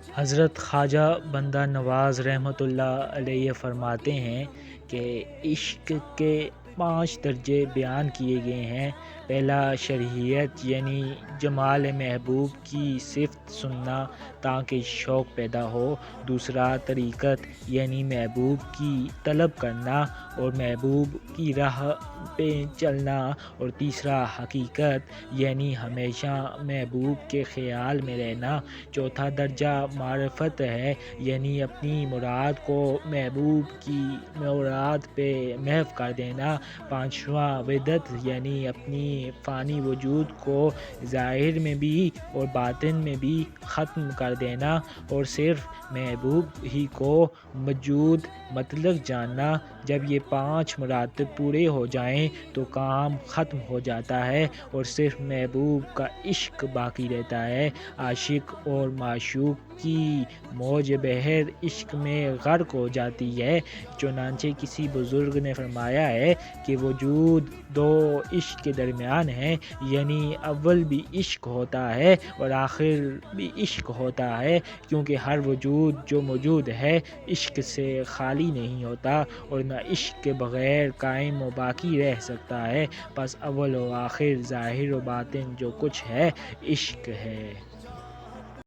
حضرت خواجہ بندہ نواز رحمۃ اللہ علیہ فرماتے ہیں کہ عشق کے 5 درجے بیان کیے گئے ہیں۔ پہلا شرعیت یعنی جمال محبوب کی صفت سننا تاکہ شوق پیدا ہو۔ دوسرا طریقت یعنی محبوب کی طلب کرنا اور محبوب کی راہ پہ چلنا۔ اور تیسرا حقیقت یعنی ہمیشہ محبوب کے خیال میں رہنا۔ چوتھا درجہ معرفت ہے یعنی اپنی مراد کو محبوب کی مراد پہ محو کر دینا۔ پانچواں وحدت یعنی اپنی فانی وجود کو ظاہر میں بھی اور باطن میں بھی ختم کر دینا اور صرف محبوب ہی کو موجود مطلق جاننا۔ جب یہ 5 مراتب پورے ہو جائیں تو کام ختم ہو جاتا ہے اور صرف محبوب کا عشق باقی رہتا ہے۔ عاشق اور معشوق کی موج بحر عشق میں غرق ہو جاتی ہے۔ چنانچہ کسی بزرگ نے فرمایا ہے کہ وجود 2 عشق کے درمیان ہے، یعنی اول بھی عشق ہوتا ہے اور آخر بھی عشق ہوتا ہے، کیونکہ ہر وجود جو موجود ہے عشق سے خالی نہیں ہوتا اور نہ عشق کے بغیر قائم و باقی رہ سکتا ہے۔ پس اول و آخر، ظاہر و باطن جو کچھ ہے عشق ہے۔